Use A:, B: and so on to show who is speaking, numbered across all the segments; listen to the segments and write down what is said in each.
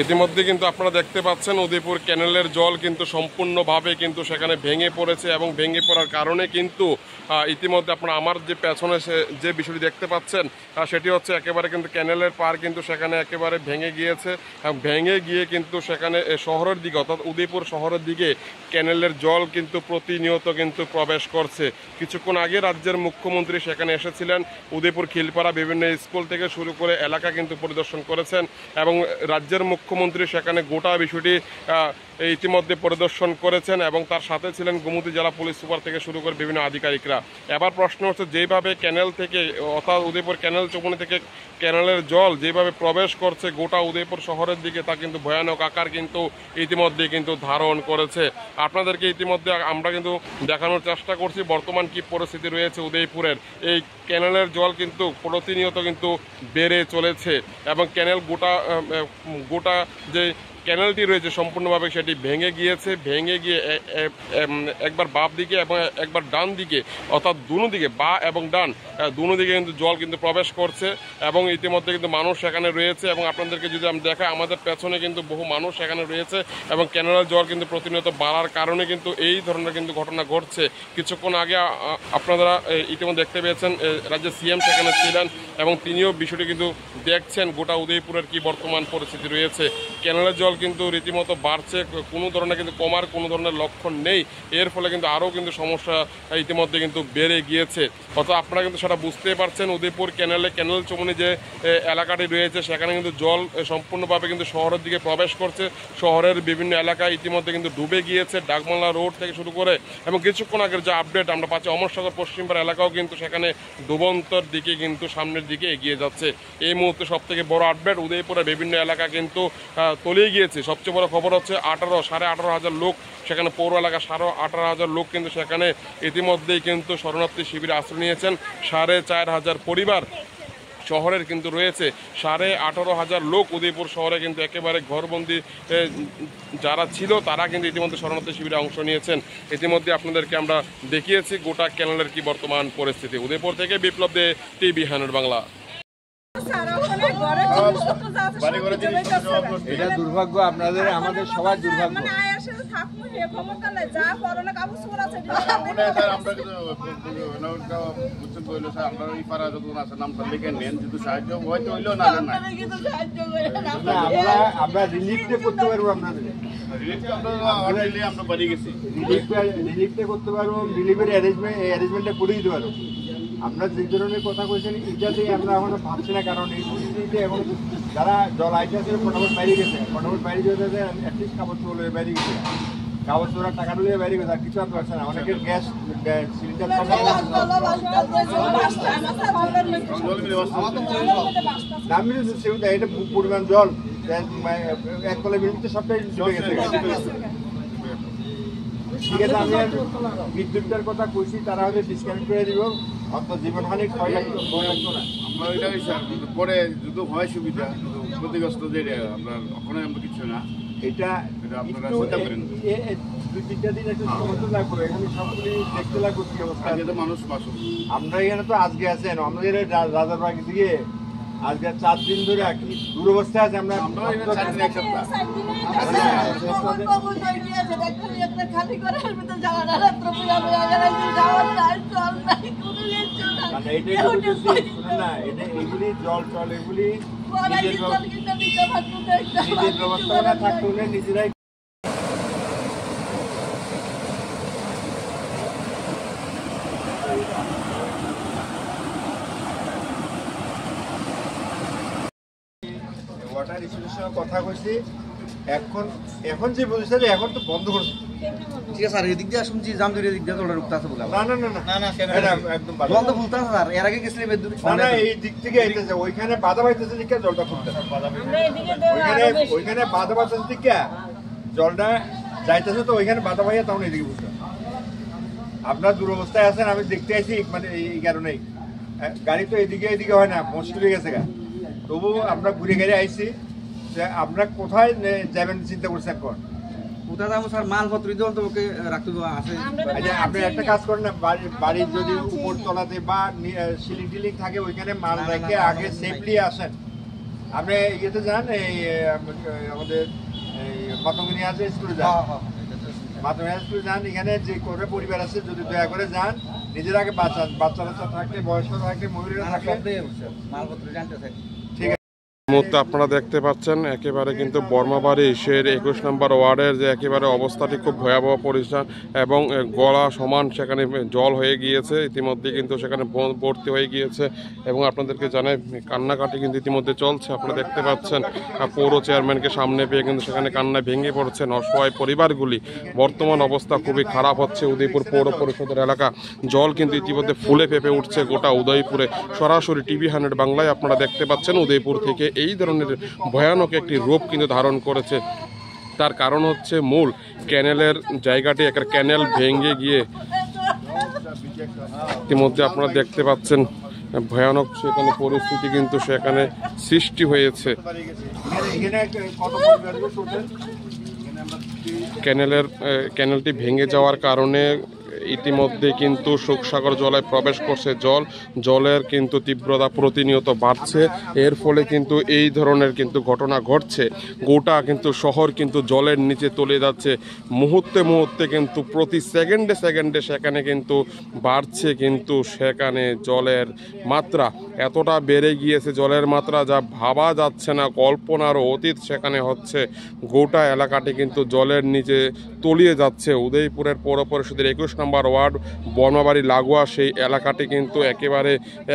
A: ইতিমধ্যে কিন্তু আপনারা দেখতে পাচ্ছেন উদয়পুর ক্যানেলের জল কিন্তু সম্পূর্ণভাবে কিন্তু সেখানে ভেঙে পড়েছে এবং ভেঙে পড়ার কারণে কিন্তু ইতিমধ্যে আপনারা আমার যে পেছনে যে বিষয়টি দেখতে পাচ্ছেন সেটি হচ্ছে একেবারে কিন্তু ক্যানেলের পার কিন্তু সেখানে একেবারে ভেঙে গিয়েছে এবং ভেঙে গিয়ে কিন্তু সেখানে শহরের দিকে অর্থাৎ উদয়পুর শহরের দিকে ক্যানেলের জল কিন্তু প্রতিনিয়ত কিন্তু প্রবেশ করছে। কিছুক্ষণ আগে রাজ্যের মুখ্যমন্ত্রী সেখানে এসেছিলেন, উদয়পুর খিলপাড়া বিভিন্ন স্কুল থেকে শুরু করে এলাকা কিন্তু পরিদর্শন করেছেন এবং রাজ্যের মুখ্যমন্ত্রী সেখানে গোটা বিষয়টি ইতিমধ্যে পরিদর্শন করেছেন এবং তার সাথে ছিলেন গোমতী জেলা পুলিশ সুপার থেকে শুরু করে বিভিন্ন আধিকারিকরা। এবার প্রশ্ন হচ্ছে যেভাবে ক্যানেল থেকে অর্থাৎ উদয়পুর ক্যানেল চৌমুহনী থেকে ক্যানেলের জল যেভাবে প্রবেশ করছে গোটা উদয়পুর শহরের দিকে তা কিন্তু ভয়ানক আকার কিন্তু ইতিমধ্যে কিন্তু ধারণ করেছে। আপনাদেরকে ইতিমধ্যে আমরা কিন্তু দেখানোর চেষ্টা করছি বর্তমান কি পরিস্থিতি রয়েছে উদয়পুরের। এই ক্যানেলের জল কিন্তু প্রতিনিয়ত কিন্তু বেড়ে চলেছে এবং ক্যানেল গোটা যে ক্যানেলটি রয়েছে সম্পূর্ণভাবে সেটি ভেঙে গিয়েছে। ভেঙে গিয়ে একবার বাম দিকে এবং একবার ডান দিকে অর্থাৎ দুনো দিকে বা এবং ডান দুনো দিকে কিন্তু জল কিন্তু প্রবেশ করছে এবং ইতিমধ্যে কিন্তু মানুষ সেখানে রয়েছে এবং আপনাদেরকে যদি আমি দেখাই আমাদের পেছনে কিন্তু বহু মানুষ সেখানে রয়েছে এবং ক্যানেলের জল কিন্তু প্রতিনিয়ত বাড়ার কারণে কিন্তু এই ধরনের কিন্তু ঘটনা ঘটছে। কিছুক্ষণ আগে আপনারা ইতিমধ্যে দেখতে পেয়েছেন রাজ্যের সিএম সেখানে ছিলেন এবং তিনিও বিষয়টি কিন্তু দেখছেন গোটা উদয়পুরের কি বর্তমান পরিস্থিতি রয়েছে। ক্যানেলের জল কিন্তু রীতিমতো বাড়ছে, কোনো ধরনের কিন্তু কমার কোনো ধরনের লক্ষণ নেই। এর ফলে কিন্তু আরও কিন্তু সমস্যা ইতিমধ্যে কিন্তু বেড়ে গিয়েছে। অর্থাৎ আপনারা কিন্তু সেটা বুঝতেই পারছেন উদয়পুর ক্যানেল চৌমুহনী যে এলাকাটি রয়েছে সেখানে কিন্তু জল সম্পূর্ণভাবে কিন্তু শহরের দিকে প্রবেশ করছে। শহরের বিভিন্ন এলাকায় ইতিমধ্যে কিন্তু ডুবে গিয়েছে, ডাকবাংলা রোড থেকে শুরু করে এবং কিছুক্ষণ আগের যে আপডেট আমরা পাচ্ছি অমরসাগর পশ্চিমপাড়া এলাকাও কিন্তু সেখানে ডুবন্তর দিকে কিন্তু সামনের দিকে এগিয়ে যাচ্ছে। এই মুহূর্তে সবথেকে বড় আপডেট উদয়পুরের বিভিন্ন এলাকা কিন্তু তলিয়ে গিয়েছে। সবচেয়ে বড় খবর হচ্ছে 18,500 লোক সেখানে পৌর এলাকা 18,500 লোক কিন্তু সেখানে ইতিমধ্যেই কিন্তু শরণার্থী শিবিরে আশ্রয় নিয়েছেন। 4,500 পরিবার শহরের কিন্তু রয়েছে। 18,500 লোক উদয়পুর শহরে কিন্তু একেবারে ঘরবন্দি যারা ছিল তারা কিন্তু ইতিমধ্যে শরণার্থী শিবিরে অংশ নিয়েছেন। ইতিমধ্যে আপনাদেরকে আমরা দেখিয়েছি গোটা ক্যানেলের কি বর্তমান পরিস্থিতি। উদয়পুর থেকে বিপ্লব দে, টিভি হানুর বাংলা।
B: এটা দুর্ভাগ্য আপনাদের, আমাদের সবার দুর্ভাগ্য। আমরা রিলিফটা করতে পারবো, আপনাদের রিলিফটা করতে পারবো, রিলিফের অ্যারেঞ্জমেন্টটা করে দিতে পারবো। আমরা যে ধরনের কথা কইছেন এটাতেই আমরা এখনো ভাবছি না, কারণ এই পরিস্থিতিতে এখন যারা জল আইতে আছে ফটাফট বাইরে গেছে, ফটাফট বাইরে যেতে অ্যাটলিস্ট কাগজ চলে বাইরে গেছে, কাগজ তোরা টাকা তুলে বাইরে গেছে, আর কিছু আর পারছে না। অনেকের গ্যাস সিলিন্ডার দাম মিলেছে সেটা, এটা পরিমাণ জল 1 তলা মিনিটে সবটাই চলে গেছে। ঠিক আছে, আমি আর বিদ্যুৎটার কথা কইছি, তারা হয়তো ডিসকানেক্ট করে দিব, অত জীবনহানি ক্ষয় লাগতো না।
C: আমরা ওইটাই পরে যদি হয় সুবিধা ক্ষতিগ্রস্ত যে আমরা ওখানে আমরা কিছু না,
B: এটা
C: আপনারা চিন্তা করেন।
B: 2-3টা দিন একটু সমস্যা লাগবে, এখানে সবগুলি দেখতে লাগবে কি অবস্থা।
C: আগে তো মানুষ বাসুন,
B: আমরা এখানে তো আজকে আছেন, আমাদের রাজারবাগ দিকে আজকে 4 দিন ধরে দুরবস্থায় আছে। আমরা এগুলি জল এগুলি নিজের ব্যবস্থাপনা থাকতে হলে নিজেরাই। ওয়াটার রিসোর্সের সঙ্গে কথা কইছি, এখন যে বুঝছে এখন তো বন্ধ করছে।
D: ঠিক আছে স্যার, এদিক দিয়ে শুনছি জামদুরি এদিক দিয়ে জলটা রুখতে আছে বলে।
B: না একদম
D: বন্ধ ফুলতে আছে স্যার, এর আগে গেছিলেন
B: না এই দিক থেকে আইতেছে, ওইখানে বাধা পাইতেছে দিকে জলটা ফুটতেছে, ওইখানে বাধা পাইতেছে দিকে জলটা যাইতেছে, তো ওইখানে বাধা পাইয়া তখন এইদিকে বুঝতে। আপনার দুরবস্থায় আছেন, আমি দেখতে আইছি, মানে এই কারণেই গাড়ি তো এদিকে হয় না, মুশকিল হয়ে গেছে গা। তবু আমরা ঘুরে ঘুরে আইছি যে আমরা কোথায় যাবেন চিন্তা করছি এখন।
D: কোথায় যাবো স্যার, মালপত্র তোমাকে রাখতে আছে।
B: আপনি একটা কাজ করেন না, বাড়ির যদি উপর তলাতে বা সিলিং টিলিং থাকে ওইখানে মাল রেখে আগে সেফলি আসেন, আপনি ইয়েতে যান, এই আমাদের এই মাতঙ্গিনী আছে স্কুলে যান, মাতঙ্গিনী স্কুলে যান, এখানে যে করে পরিবার আছে যদি দয়া করে যান, নিজের আগে বাচ্চারা থাকলে, বয়স্ক থাকলে, মহিলারা থাকলে
D: মালপত্র জানতে চাই।
B: ঠিক আছে।
A: মুহূর্তে আপনারা দেখতে পাচ্ছেন একেবারে কিন্তু বর্মাবাড়ি সের 21 নম্বর ওয়ার্ডের যে একেবারে অবস্থাটি খুব ভয়াবহ পরিষ্কার এবং গলা সমান সেখানে জল হয়ে গিয়েছে, ইতিমধ্যে কিন্তু সেখানে ভর্তি হয়ে গিয়েছে এবং আপনাদেরকে জানাই কান্নাকাটি কিন্তু ইতিমধ্যে চলছে। আপনারা দেখতে পাচ্ছেন পৌর চেয়ারম্যানকে সামনে পেয়ে কিন্তু সেখানে কান্নায় ভেঙে পড়ছেন অসহায় পরিবারগুলি। বর্তমান অবস্থা খুবই খারাপ হচ্ছে উদয়পুর পৌর পরিষদের এলাকা। জল কিন্তু ইতিমধ্যে ফুলে ফেপে উঠছে গোটা উদয়পুরে। সরাসরি টিভি 100 বাংলায় আপনারা দেখতে পাচ্ছেন উদয়পুর থেকে এই ধরনের ভয়ানক একটি রূপ কিন্তু ধারণ করেছে। তার কারণ হচ্ছে মূল ক্যানেলের জায়গাটি, একটা ক্যানেল ভেঙে গিয়ে ইতিমধ্যে আপনারা দেখতে পাচ্ছেন ভয়ানক সেখানে পরিস্থিতি কিন্তু সেখানে সৃষ্টি হয়েছে। ক্যানেলটি ভেঙে যাওয়ার কারণে ইতিমধ্যে কিন্তু শোকসাগর জলায় প্রবেশ করছে জলের কিন্তু তীব্রতা প্রতিনিয়ত বাড়ছে। এর ফলে কিন্তু এই ধরনের কিন্তু ঘটনা ঘটছে। গোটা কিন্তু শহর কিন্তু জলের নিচে তলিয়ে যাচ্ছে মুহূর্তে মুহূর্তে, কিন্তু প্রতি সেকেন্ডে সেকেন্ডে সেখানে কিন্তু বাড়ছে কিন্তু সেখানে জলের মাত্রা এতটা বেড়ে গিয়েছে, জলের মাত্রা যা ভাবা যাচ্ছে না, কল্পনার অতীত সেখানে হচ্ছে। গোটা এলাকাটি কিন্তু জলের নিচে তলিয়ে যাচ্ছে। উদয়পুরের পৌর পরিষদের 21 নম্বর ওয়ার্ড বর্মাবাড়ি লাগোয়া সেই এলাকাটি কিন্তু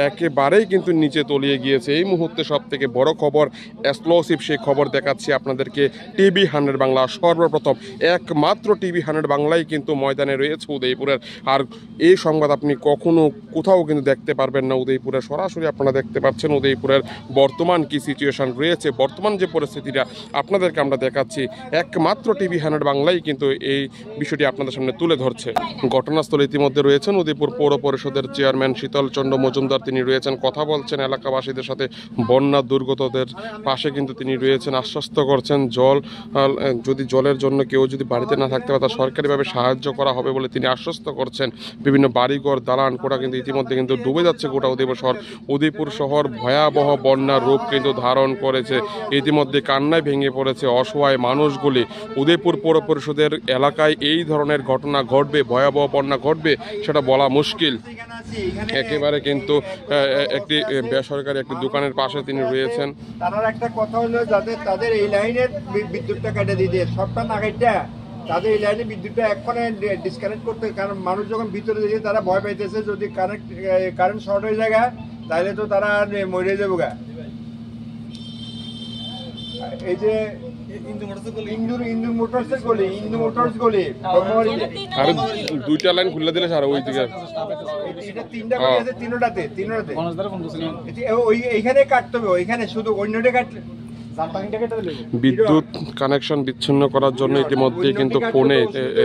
A: একেবারেই কিন্তু নিচে তলিয়ে গিয়েছে। এই মুহূর্তে সব থেকে বড় খবর, এক্সক্লুসিভ সেই খবর দেখাচ্ছি আপনাদেরকে টিভি 100 বাংলা। সর্বপ্রথম একমাত্র টিভি 100 বাংলায় কিন্তু ময়দানে রয়েছে উদয়পুরের। আর এই সংবাদ আপনি কখনো কোথাও কিন্তু দেখতে পারবেন না উদয়পুরের। সরাসরি আপনারা দেখতে পাচ্ছেন উদয়পুরের বর্তমান কি সিচুয়েশন রয়েছে, বর্তমান যে পরিস্থিতিটা আপনাদেরকে আমরা দেখাচ্ছি একমাত্র টিভি 100 বাংলায় কিন্তু এই বিষয়টি আপনাদের সামনে তুলে ধরছে। ঘটনাস্থলে ইতিমধ্যে রয়েছেন উদয়পুর পৌর পরিষদের চেয়ারম্যান শীতল চন্দ্র মজুমদার। তিনি রয়েছেন, কথা বলছেন এলাকাবাসীদের সাথে, বন্যা দুর্গতদের পাশে কিন্তু তিনি রয়েছেন, আশ্বস্ত করছেন যদি জলের জন্য কেউ যদি বাড়িতে না থাকতে পারে তা সরকারিভাবে সাহায্য করা হবে বলে তিনি আশ্বস্ত করছেন। বিভিন্ন বাড়িঘর দালান কোটা কিন্তু ইতিমধ্যে কিন্তু ডুবে যাচ্ছে গোটা উদয়পুর শহর। উদয়পুর শহর ভয়াবহ বন্যার রূপ কিন্তু ধারণ করেছে। ইতিমধ্যে কান্নায় ভেঙে পড়েছে অসহায় মানুষগুলি। উদয়পুর পৌর পরিষদের এলাকায় এই ধরনের ঘটনা ঘটবে, ভয়াবহ বন্যা ঘটবে সেটা বলা মুশকিল। একেবারে কিন্তু একটি বেসরকারি একটি দোকানের পাশে তিনি রয়েছেন।
B: তার একটা কথা হলো যাতে তাদের এই লাইনের বিদ্যুৎটা কেটে দিতে, সবটা না কেটে তাদের এই লাইনে বিদ্যুৎটা এক্ষণে ডিসকানেক্ট করতে। কারণ মানুষ যখন ভিতরে দিয়েছে তারা ভয় পাইতেছে যদি কারেন্ট শর্ট হয়ে যায় তাহলে তো তারা মরে যাবো গা। এই যে ইন্দু মোটরস গলি
A: আর দুইটা লাইন খুলে দিলে স্যার ওই দিকে
B: তিনটাতে এইখানে কাটতে হবে, ওইখানে শুধু অন্যটা কাটলে
A: বিদ্যুৎ কানেকশন বিচ্ছিন্ন করার জন্য ইতিমধ্যে কিন্তু ফোনে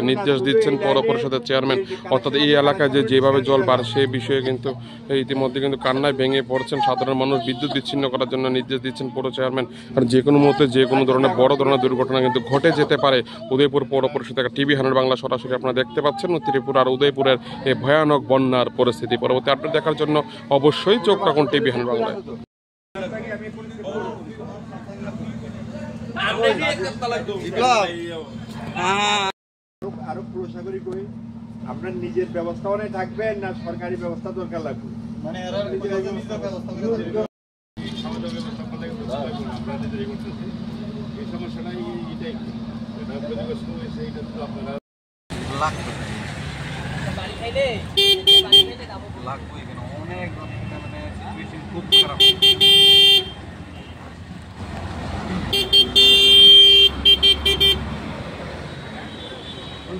A: নির্দেশ দিচ্ছেন পৌর পরিষদের চেয়ারম্যান। অর্থাৎ এই এলাকায় যেভাবে জল বাড়ে সেই বিষয়ে কিন্তু ইতিমধ্যে কিন্তু কান্নায় ভেঙে পড়ছেন সাধারণ মানুষ। বিদ্যুৎ বিচ্ছিন্ন করার জন্য নির্দেশ দিচ্ছেন পৌর চেয়ারম্যান। আর যে কোনো মুহূর্তে যে কোনো ধরনের বড় ধরনের দুর্ঘটনা কিন্তু ঘটে যেতে পারে। উদয়পুর পৌর পরিষদ থেকে টিভি 100 বাংলা সরাসরি আপনারা দেখতে পাচ্ছেন ত্রিপুরা আর উদয়পুরের এই ভয়ানক বন্যার পরিস্থিতি। পরবর্তী আপডেট দেখার জন্য অবশ্যই চোখ রাখুন টিভি 100 বাংলায়।
B: আরো প্রশাসনিক করি আপনার নিজের ব্যবস্থাও নেই থাকবেন না সরকারি ব্যবস্থা দরকার লাগবে, মানে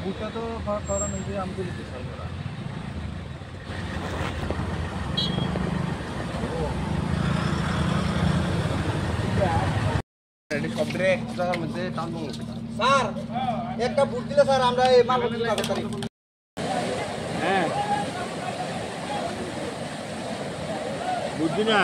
D: বুটটা তো কারণ এই যে আমি লিখতে চাই ওরা শব্দে এক জায়গার মধ্যে টানবো স্যার। একটা বুট দিলে স্যার আমরা এই মাল করতে পারি।
B: হ্যাঁ বুঝছি না।